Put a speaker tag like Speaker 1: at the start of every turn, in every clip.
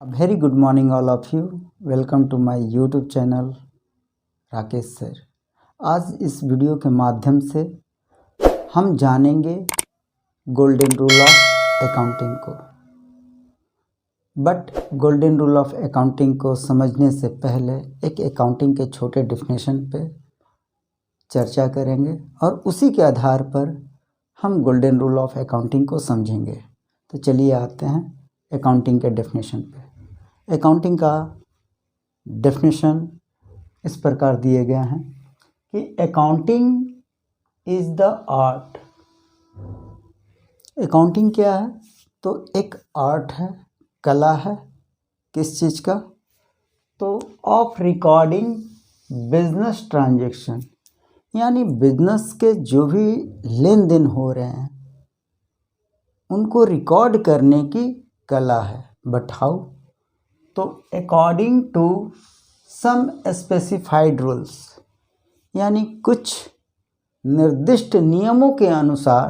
Speaker 1: A very good morning all of you. Welcome to my YouTube channel Rakesh sir. आज इस video के माध्यम से हम जानेंगे गोल्डन रूल ऑफ अकाउंटिंग को। But golden rule of accounting को समझने से पहले एक अकाउंटिंग के छोटे डेफिनेशन पे चर्चा करेंगे और उसी के आधार पर हम गोल्डन रूल ऑफ अकाउंटिंग को समझेंगे। तो चलिए आते हैं अकाउंटिंग के डेफिनेशन पे। अकाउंटिंग का डेफिनेशन इस प्रकार दिए गए हैं कि accounting is the art. Accounting क्या है? तो एक आर्ट है, कला है। किस चीज़ का? तो ऑफ रिकॉर्डिंग बिजनेस ट्रांजैक्शन, यानी बिजनेस के जो भी लेन देन हो रहे हैं उनको रिकॉर्ड करने की कला है। But how? तो according to some specified rules, यानी कुछ निर्दिष्ट नियमों के अनुसार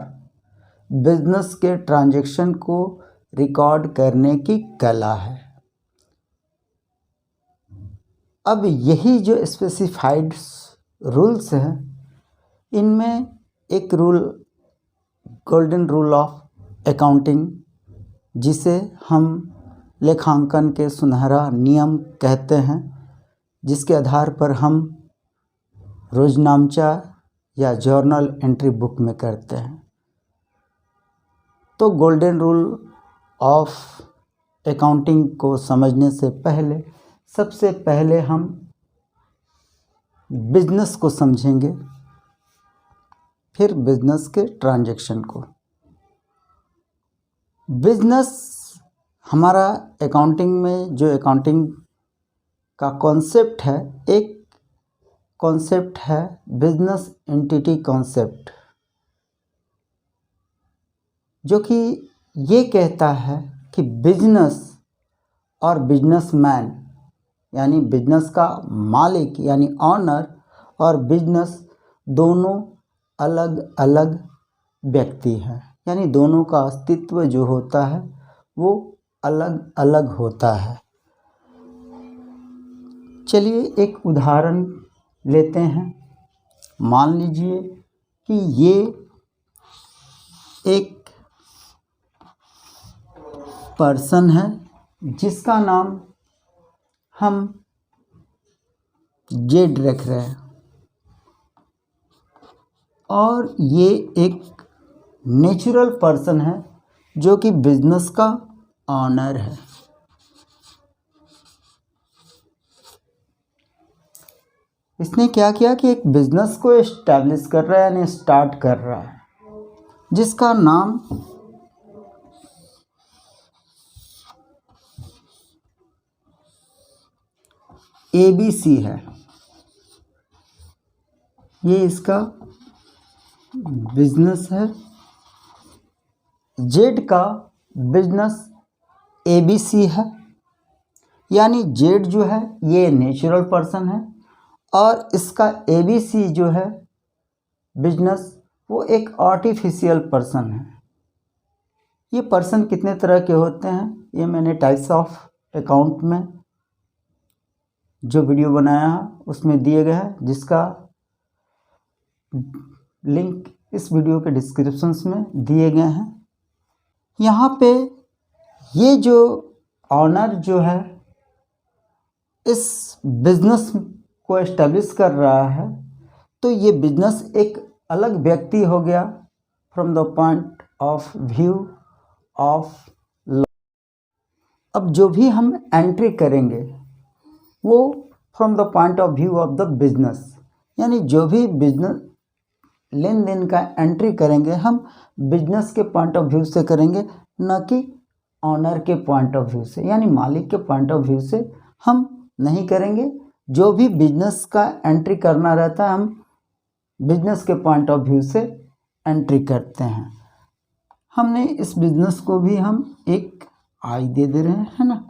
Speaker 1: बिजनेस के ट्रांजैक्शन को रिकॉर्ड करने की कला है। अब यही जो स्पेसिफाइड रूल्स हैं, इनमें एक rule golden rule of accounting, जिसे हम लेखांकन के सुनहरा नियम कहते हैं, जिसके आधार पर हम रोजनामचा या जर्नल एंट्री बुक में करते हैं। तो गोल्डन रूल ऑफ अकाउंटिंग को समझने से पहले सबसे पहले हम बिजनेस को समझेंगे, फिर बिजनेस के ट्रांजैक्शन को। बिजनेस हमारा अकाउंटिंग में जो अकाउंटिंग का कॉन्सेप्ट है, एक कॉन्सेप्ट है बिजनेस एंटिटी कॉन्सेप्ट, जो कि ये कहता है कि बिजनेस और बिजनेसमैन, यानी बिजनेस का मालिक यानी ऑनर और बिजनेस दोनों अलग अलग व्यक्ति हैं, यानी दोनों का अस्तित्व जो होता है वो अलग अलग होता है। चलिए एक उदाहरण लेते हैं। मान लीजिए कि ये एक पर्सन है जिसका नाम हम जेड रख रहे हैं, और ये एक नेचुरल पर्सन है जो कि बिजनेस का ऑनर है। इसने क्या किया कि एक बिजनेस को एस्टैब्लिश कर रहा है, यानी स्टार्ट कर रहा है, जिसका नाम ABC है। ये इसका बिजनेस है। जेड का बिजनेस ABC है, यानी जेड जो है ये नेचुरल पर्सन है और इसका ABC जो है बिजनेस, वो एक आर्टिफिशियल पर्सन है। ये पर्सन कितने तरह के होते हैं, ये मैंने टाइप्स ऑफ अकाउंट में जो वीडियो बनाया है उसमें दिए गए हैं, जिसका लिंक इस वीडियो के डिस्क्रिप्शंस में दिए गए हैं। यहाँ पे ये जो ऑनर जो है इस बिजनेस को एस्टेब्लिश कर रहा है, तो ये बिजनेस एक अलग व्यक्ति हो गया from the point of view of law. अब जो भी हम एंट्री करेंगे वो from the point of view of the business, यानी जो भी बिजनेस लेन देन का एंट्री करेंगे हम बिजनेस के पॉइंट ऑफ व्यू से करेंगे, न कि ऑनर के पॉइंट ऑफ व्यू से, यानी मालिक के पॉइंट ऑफ व्यू से हम नहीं करेंगे। जो भी बिजनेस का एंट्री करना रहता है हम बिजनेस के पॉइंट ऑफ व्यू से एंट्री करते हैं। हमने इस बिजनेस को भी हम एक आई दे दे रहे हैं, है ना।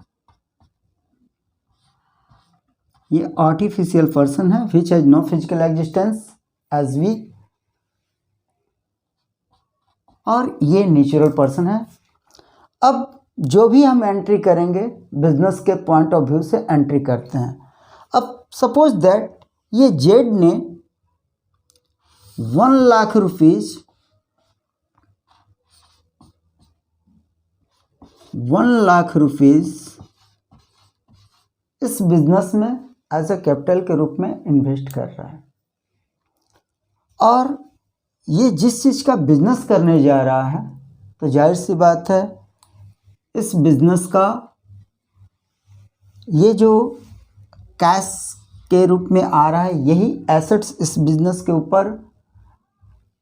Speaker 1: ये आर्टिफिशियल पर्सन है which has no physical existence as we, और ये नेचुरल पर्सन है। अब जो भी हम एंट्री करेंगे बिजनेस के पॉइंट ऑफ व्यू से एंट्री करते हैं। अब सपोज दैट ये जेड ने 1 लाख रुपीज़ 1 लाख रुपीज़ इस बिजनेस में एज अ कैपिटल के रूप में इन्वेस्ट कर रहा है, और ये जिस चीज़ का बिजनेस करने जा रहा है तो जाहिर सी बात है इस बिजनेस का ये जो कैश के रूप में आ रहा है, यही एसेट्स इस बिजनेस के ऊपर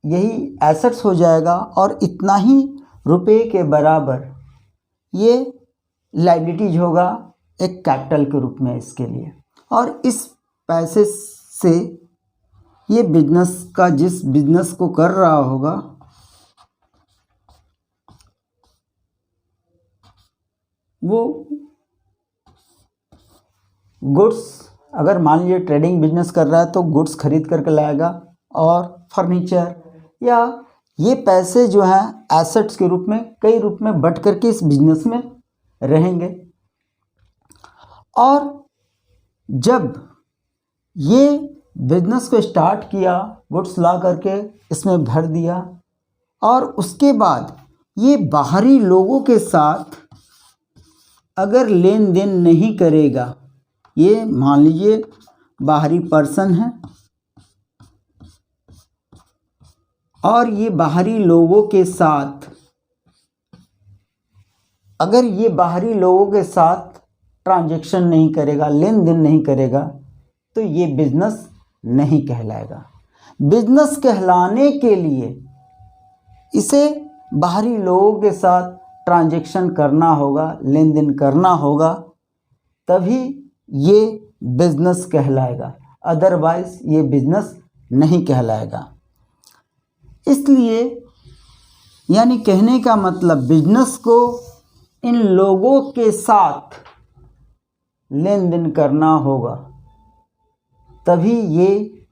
Speaker 1: यही एसेट्स हो जाएगा, और इतना ही रुपए के बराबर ये लायबिलिटीज होगा एक कैपिटल के रूप में इसके लिए। और इस पैसे से ये बिजनेस का जिस बिजनेस को कर रहा होगा वो गुड्स, अगर मान लीजिए ट्रेडिंग बिजनेस कर रहा है तो गुड्स खरीद करके लाएगा, और फर्नीचर, या ये पैसे जो हैं एसेट्स के रूप में कई रूप में बट करके इस बिजनेस में रहेंगे। और जब ये बिजनेस को स्टार्ट किया, गुड्स ला करके इसमें भर दिया, और उसके बाद ये बाहरी लोगों के साथ अगर लेन देन नहीं करेगा, ये मान लीजिए बाहरी पर्सन है और ये बाहरी लोगों के साथ अगर ये बाहरी लोगों के साथ ट्रांजैक्शन नहीं करेगा, लेन देन नहीं करेगा, तो ये बिजनेस नहीं कहलाएगा। बिजनेस कहलाने के लिए इसे बाहरी लोगों के साथ ट्रांजैक्शन करना होगा, लेन देन करना होगा, तभी ये बिजनेस कहलाएगा, अदरवाइज ये बिजनेस नहीं कहलाएगा। इसलिए यानी कहने का मतलब बिजनेस को इन लोगों के साथ लेन देन करना होगा, तभी ये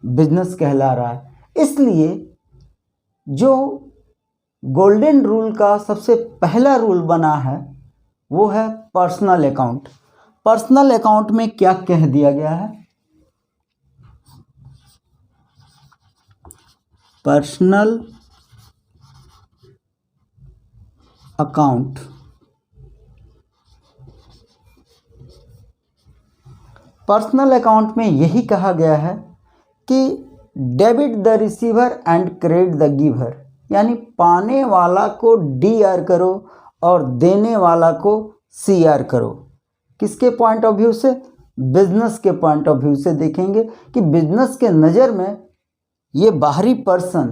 Speaker 1: बिजनेस कहला रहा है। इसलिए जो गोल्डन रूल का सबसे पहला रूल बना है वो है पर्सनल अकाउंट। पर्सनल अकाउंट में क्या कह दिया गया है? पर्सनल अकाउंट पर्सनल अकाउंट में यही कहा गया है कि debit the receiver and credit the giver, यानी पाने वाला को DR करो और देने वाला को CR करो। किसके पॉइंट ऑफ व्यू से? बिजनेस के पॉइंट ऑफ व्यू से देखेंगे कि बिजनेस के नज़र में ये बाहरी पर्सन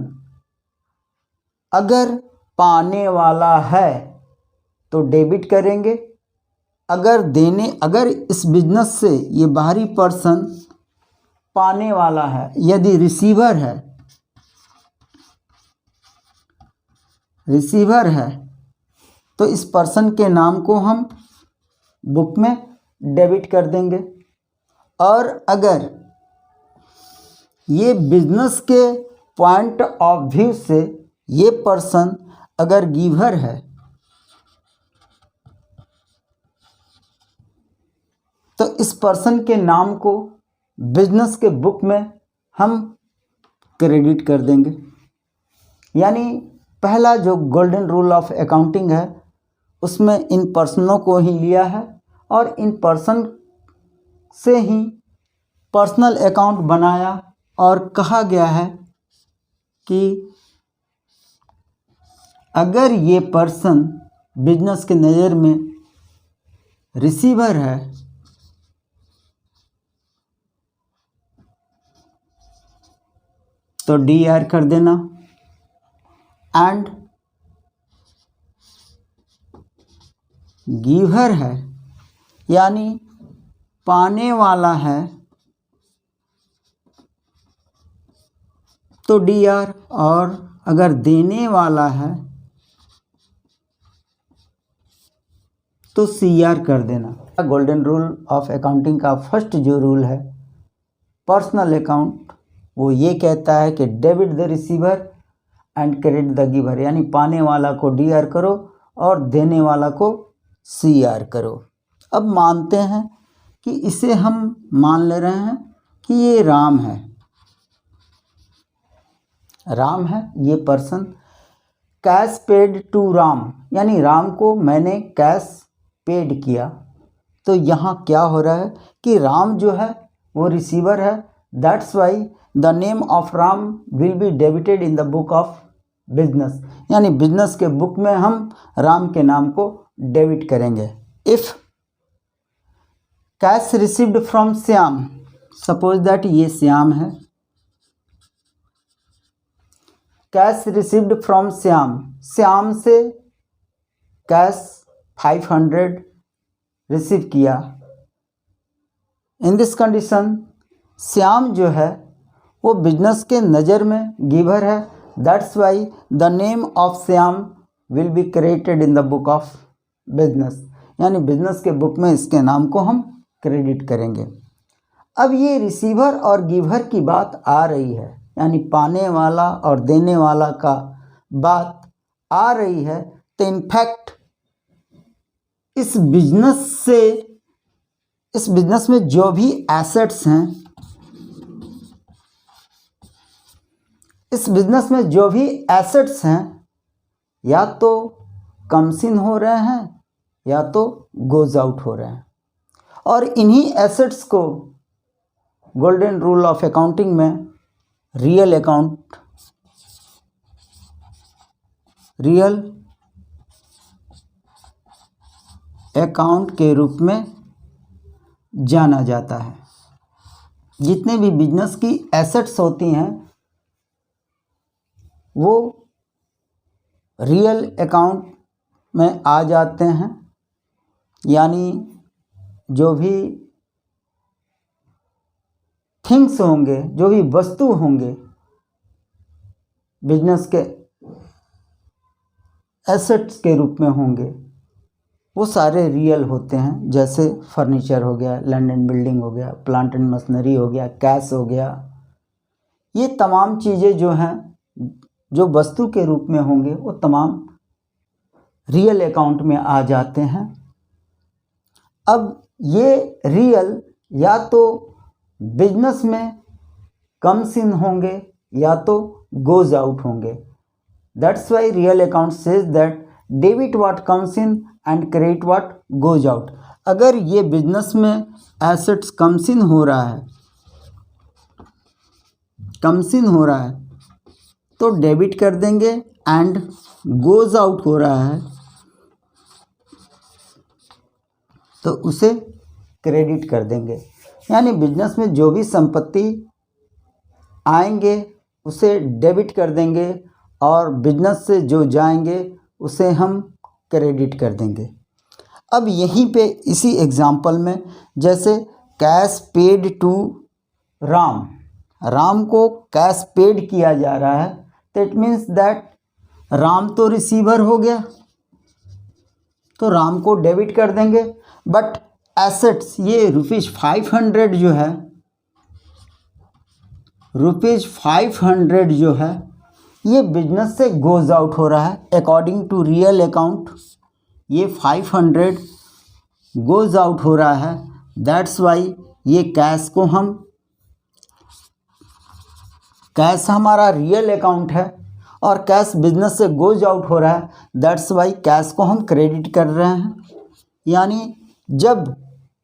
Speaker 1: अगर पाने वाला है तो डेबिट करेंगे, अगर इस बिजनेस से ये बाहरी पर्सन पाने वाला है, यदि रिसीवर है तो इस पर्सन के नाम को हम बुक में डेबिट कर देंगे। और अगर ये बिजनेस के पॉइंट ऑफ व्यू से ये पर्सन अगर गिवर है तो इस पर्सन के नाम को बिजनेस के बुक में हम क्रेडिट कर देंगे। यानी पहला जो गोल्डन रूल ऑफ अकाउंटिंग है उसमें इन पर्सनों को ही लिया है और इन पर्सन से ही पर्सनल अकाउंट बनाया और कहा गया है कि अगर ये पर्सन बिजनेस के नज़र में रिसीवर है तो DR कर देना, एंड गिवर है यानी पाने वाला है तो DR, और अगर देने वाला है तो CR कर देना। गोल्डन रूल ऑफ अकाउंटिंग का फर्स्ट जो रूल है पर्सनल अकाउंट, वो ये कहता है कि debit the receiver and credit the giver, यानी पाने वाला को DR करो और देने वाला को CR करो। अब मानते हैं कि इसे हम मान ले रहे हैं कि ये राम है, राम है ये person. Cash paid to Ram, यानी राम को मैंने कैश पेड किया। तो यहाँ क्या हो रहा है कि राम जो है वो रिसीवर है, that's why the name of Ram will be debited in the book of business, यानी बिजनेस के बुक में हम राम के नाम को डेबिट करेंगे। If cash received from Shyam, suppose that ये श्याम है, cash received from Shyam, Shyam से कैश 500 रिसीव किया। इन दिस कंडीशन श्याम जो है वो बिजनेस के नज़र में गिवर है, that's why the name of Shyam will be created in the book of business, यानी बिजनेस के बुक में इसके नाम को हम क्रेडिट करेंगे। अब ये रिसीवर और गिवर की बात आ रही है, यानी पाने वाला और देने वाला का बात आ रही है। तो इनफैक्ट इस बिजनेस में जो भी एसेट्स हैं, इस बिजनेस में जो भी एसेट्स हैं या तो कम्स इन हो रहे हैं या तो गोज आउट हो रहे हैं, और इन्हीं एसेट्स को गोल्डन रूल ऑफ अकाउंटिंग में रियल अकाउंट के रूप में जाना जाता है। जितने भी बिजनेस की एसेट्स होती हैं वो रियल अकाउंट में आ जाते हैं, यानी जो भी थिंग्स होंगे, जो भी वस्तु होंगे बिजनेस के एसेट्स के रूप में होंगे, वो सारे रियल होते हैं। जैसे फर्नीचर हो गया, लैंड एंड बिल्डिंग हो गया, प्लांट एंड मशीनरी हो गया, कैश हो गया, ये तमाम चीज़ें जो हैं जो वस्तु के रूप में होंगे वो तमाम रियल अकाउंट में आ जाते हैं। अब ये रियल या तो बिजनेस में कम्स इन होंगे या तो गोज आउट होंगे। That's why real account says that debit what comes in and credit what goes out. अगर ये बिजनेस में एसेट्स कम्स इन हो रहा है तो डेबिट कर देंगे, एंड गोज आउट हो रहा है तो उसे क्रेडिट कर देंगे। यानी बिजनेस में जो भी संपत्ति आएंगे उसे डेबिट कर देंगे और बिजनेस से जो जाएंगे उसे हम क्रेडिट कर देंगे। अब यहीं पे इसी एग्जांपल में जैसे cash paid to Ram, Ram को कैश पेड किया जा रहा है, तो इट मीन्स दैट राम तो रिसीवर हो गया तो राम को डेबिट कर देंगे। बट एसेट्स ये ₹500 जो है, ₹500 जो है ये बिजनेस से गोज आउट हो रहा है अकॉर्डिंग टू रियल अकाउंट। ये 500 गोज आउट हो रहा है, दैट्स वाई ये कैश को हम, कैश हमारा रियल अकाउंट है और कैश बिजनेस से गोज आउट हो रहा है, दैट्स वाई कैश को हम क्रेडिट कर रहे हैं। यानी जब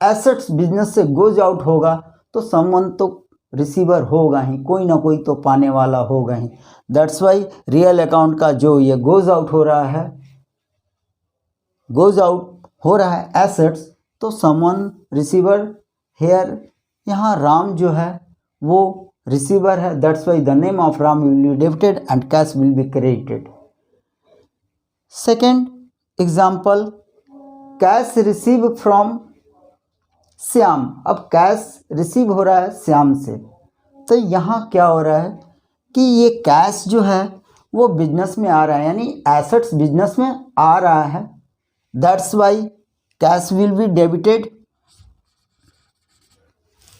Speaker 1: एसेट्स बिजनेस से गोज आउट होगा तो समवन तो रिसीवर होगा ही, कोई ना कोई तो पाने वाला होगा ही। दैट्स वाई रियल अकाउंट का जो ये गोज आउट हो रहा है एसेट्स, तो समवन रिसीवर हेयर, यहाँ राम जो है वो रिसीवर है, that's why the name of Ram will be debited and cash will be credited. Second example, cash receive from Shyam. अब कैश रिसीव हो रहा है श्याम से, तो यहाँ क्या हो रहा है कि ये कैश जो है वो बिजनेस में आ रहा है, यानी एसेट्स बिजनेस में आ रहा है, that's why cash will be debited.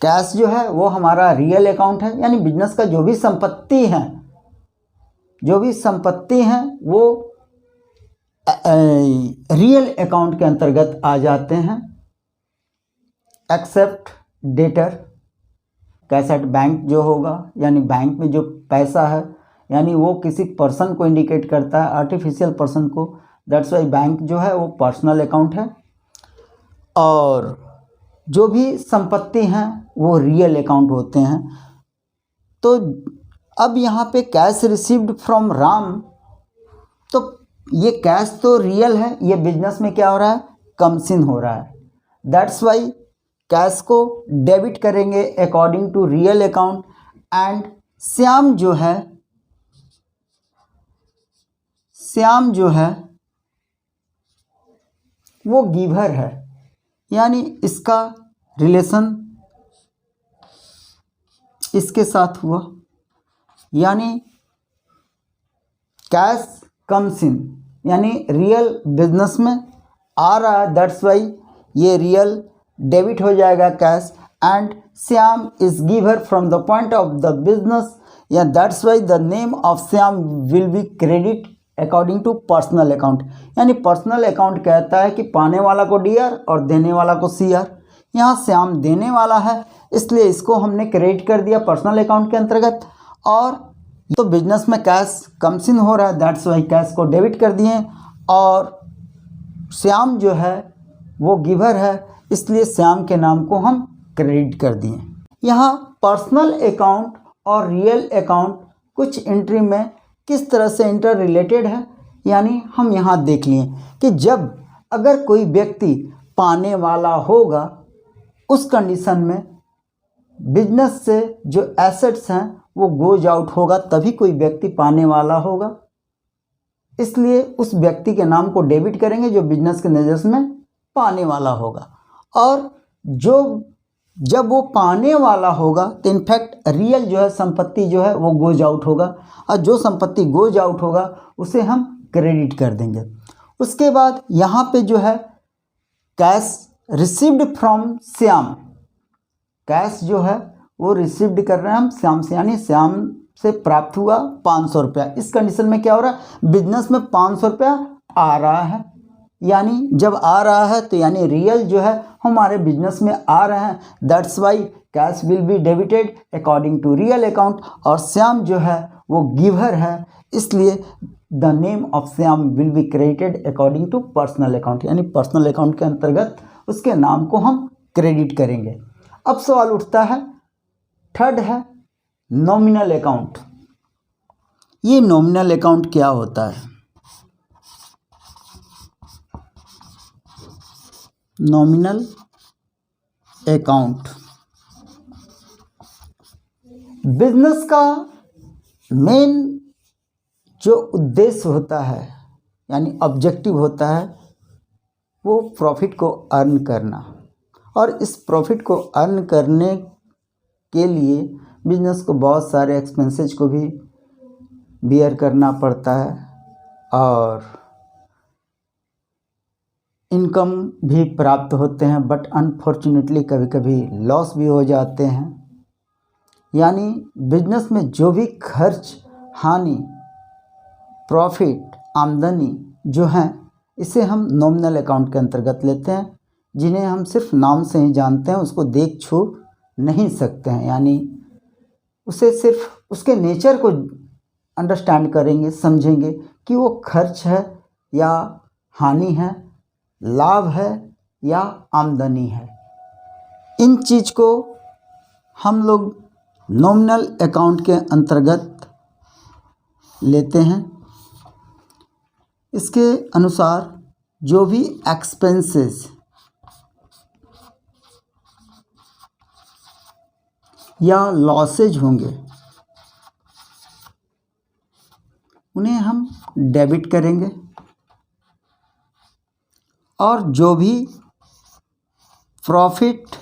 Speaker 1: Cash जो है वो हमारा रियल अकाउंट है, यानी बिजनेस का जो भी संपत्ति हैं वो रियल अकाउंट के अंतर्गत आ जाते हैं, except debtor. Cash at bank जो होगा यानी बैंक में जो पैसा है, यानी वो किसी पर्सन को इंडिकेट करता है, आर्टिफिशियल पर्सन को। दैट्स वाई बैंक जो है वो पर्सनल अकाउंट है। और जो भी संपत्ति हैं वो रियल अकाउंट होते हैं। तो अब यहाँ पे कैश रिसीव्ड फ्रॉम राम, तो ये कैश तो रियल है, ये बिजनेस में क्या हो रहा है, कम्स इन हो रहा है। दैट्स वाई कैश को डेबिट करेंगे according to real account. And Shyam जो है वो गिवर है, यानी इसका रिलेशन इसके साथ हुआ, यानी कैश कम्स इन, यानी रियल बिजनेस में आ रहा है। दैट्स वाई ये रियल डेबिट हो जाएगा cash. And Shyam is giver from the point of the business, या that's why the name of Shyam will be credit according to personal account. यानी पर्सनल अकाउंट कहता है कि पाने वाला को डीआर और देने वाला को सीआर। यहाँ श्याम देने वाला है, इसलिए इसको हमने क्रेडिट कर दिया पर्सनल अकाउंट के अंतर्गत। और तो बिजनेस में कैश कम्स इन हो रहा है, दैट्स वाई कैश को डेबिट कर दिए। और श्याम जो है वो गिवर है, इसलिए श्याम के नाम को हम क्रेडिट कर दिए। यहाँ पर्सनल अकाउंट और रियल अकाउंट कुछ एंट्री में किस तरह से इंटर रिलेटेड है, यानी हम यहाँ देख लिए कि जब अगर कोई व्यक्ति पाने वाला होगा, उस कंडीशन में बिजनेस से जो एसेट्स हैं वो गोज आउट होगा, तभी कोई व्यक्ति पाने वाला होगा। इसलिए उस व्यक्ति के नाम को डेबिट करेंगे जो बिजनेस के नज़र में पाने वाला होगा। और जब वो पाने वाला होगा तो इनफैक्ट रियल जो है संपत्ति जो है वो गोज आउट होगा, और जो संपत्ति गोज आउट होगा उसे हम क्रेडिट कर देंगे। उसके बाद यहाँ पे जो है cash received from Shyam, cash जो है वो रिसीव्ड कर रहे हैं हम श्याम से, यानी श्याम से प्राप्त हुआ 500 रुपया। इस कंडीशन में क्या हो रहा है, बिजनेस में 500 रुपया आ रहा है, यानी जब आ रहा है तो यानी रियल जो है हमारे बिजनेस में आ रहे हैं। That's why cash will be debited according to real account. और श्याम जो है वो गिवर है, इसलिए the name of Shyam will be credited according to personal account, यानी पर्सनल अकाउंट के अंतर्गत उसके नाम को हम क्रेडिट करेंगे। अब सवाल उठता है, थर्ड है नॉमिनल अकाउंट। ये नॉमिनल अकाउंट क्या होता है? नॉमिनल अकाउंट बिजनेस का मेन जो उद्देश्य होता है, यानी ऑब्जेक्टिव होता है, वो प्रॉफिट को अर्न करना। और इस प्रॉफिट को अर्न करने के लिए बिजनेस को बहुत सारे एक्सपेंसेस को भी बियर करना पड़ता है, और इनकम भी प्राप्त होते हैं, बट अनफॉर्चुनेटली कभी कभी लॉस भी हो जाते हैं। यानी बिजनेस में जो भी खर्च, हानि, प्रॉफिट, आमदनी जो हैं, इसे हम नॉमिनल अकाउंट के अंतर्गत लेते हैं, जिन्हें हम सिर्फ नाम से ही जानते हैं, उसको देख छू नहीं सकते हैं। यानी उसे सिर्फ उसके नेचर को अंडरस्टैंड करेंगे, समझेंगे कि वो खर्च है या हानि है, लाभ है या आमदनी है। इन चीज़ को हम लोग नॉमिनल अकाउंट के अंतर्गत लेते हैं। इसके अनुसार जो भी एक्सपेंसेस या लॉसेज होंगे उन्हें हम डेबिट करेंगे, और जो भी प्रॉफिट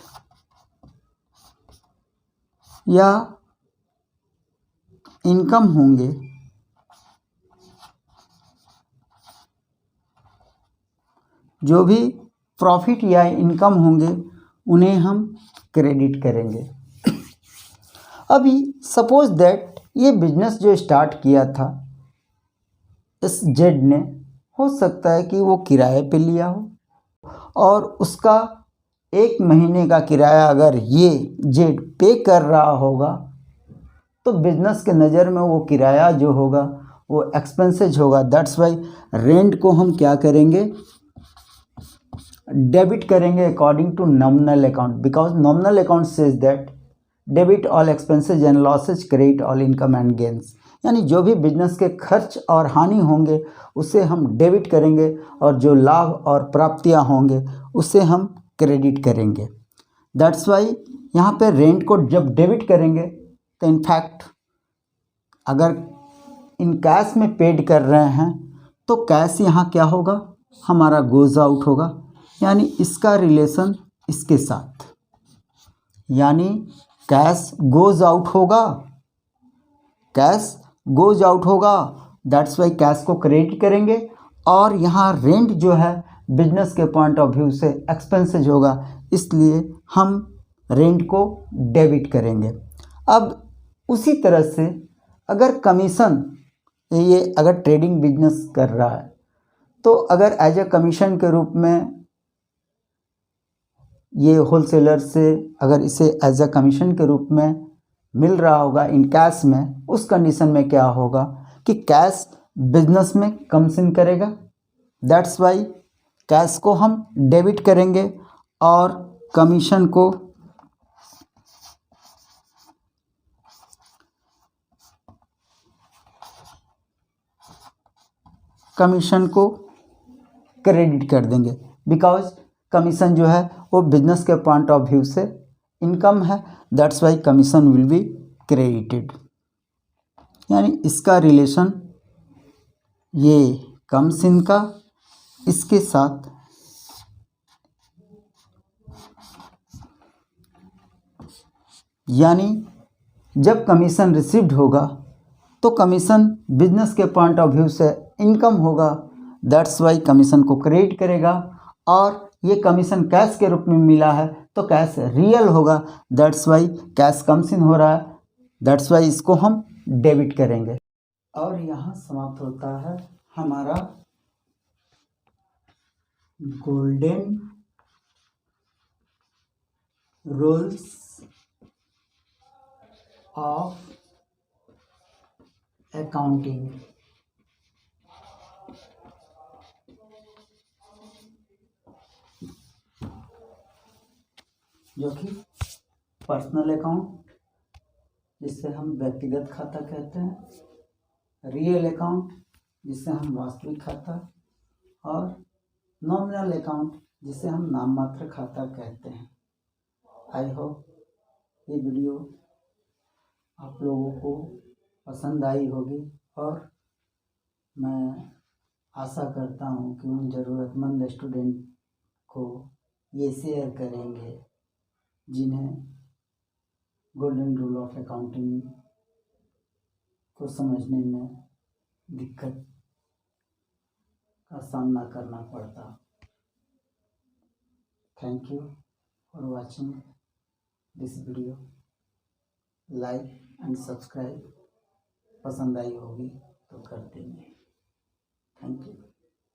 Speaker 1: या इनकम होंगे जो भी प्रॉफिट या इनकम होंगे उन्हें हम क्रेडिट करेंगे। अभी सपोज दैट ये बिजनेस जो स्टार्ट किया था इस जेड ने, हो सकता है कि वो किराए पे लिया हो और उसका 1 महीने का किराया अगर ये जेड पे कर रहा होगा तो बिजनेस के नज़र में वो किराया जो होगा वो एक्सपेंसेज होगा। दैट्स वाई रेंट को हम क्या करेंगे, डेबिट करेंगे according to nominal account, because nominal account says that debit all expenses and losses, credit all income and gains. यानी जो भी बिजनेस के खर्च और हानि होंगे उसे हम डेबिट करेंगे और जो लाभ और प्राप्तियां होंगे उसे हम क्रेडिट करेंगे। दैट्स वाई यहाँ पे रेंट को जब डेबिट करेंगे तो इनफैक्ट अगर इन कैश में पेड कर रहे हैं तो कैश यहाँ क्या होगा, हमारा गोज आउट होगा। यानी इसका रिलेशन इसके साथ, यानी कैश गोज आउट होगा, कैश गोज आउट होगा। दैट्स वाई कैश को क्रेडिट करेंगे और यहाँ रेंट जो है बिजनेस के पॉइंट ऑफ व्यू से एक्सपेंसेज होगा, इसलिए हम रेंट को डेबिट करेंगे। अब उसी तरह से अगर कमीशन, ये अगर ट्रेडिंग बिजनेस कर रहा है तो अगर एज ए कमीशन के रूप में ये होलसेलर से अगर इसे एज ए कमीशन के रूप में मिल रहा होगा इन कैश में, उस कंडीशन में क्या होगा कि कैश बिजनेस में कमीशन करेगा। दैट्स वाई कैश को हम डेबिट करेंगे और कमीशन को क्रेडिट कर देंगे, बिकॉज कमीशन जो है वो बिजनेस के पॉइंट ऑफ व्यू से इनकम है। That's Y commission will be credited. यानी इसका रिलेशन ये कमीशन का इसके साथ यानी जब कमीशन रिसीव्ड होगा तो कमीशन बिजनेस के पॉइंट ऑफ व्यू से इनकम होगा। दैट्स वाई कमीशन को क्रेडिट करेगा और ये कमीशन कैश के रूप में मिला है तो कैश रियल होगा। दैट्स वाई कैश कमीशन हो रहा है, दैट्स वाई इसको हम डेबिट करेंगे। और यहाँ समाप्त होता है हमारा गोल्डन रूल्स ऑफ अकाउंटिंग। जो कि पर्सनल अकाउंट जिसे हम व्यक्तिगत खाता कहते हैं, रियल अकाउंट जिसे हम वास्तविक खाता, और नॉमिनल अकाउंट जिसे हम नाममात्र खाता कहते हैं। आई होप ये वीडियो आप लोगों को पसंद आई होगी और मैं आशा करता हूँ कि उन ज़रूरतमंद स्टूडेंट को ये शेयर करेंगे जिन्हें गोल्डन रूल ऑफ अकाउंटिंग को समझने में दिक्कत का सामना करना पड़ता। Thank you for watching this video. Like and subscribe पसंद आई होगी तो कर देंगे। Thank you.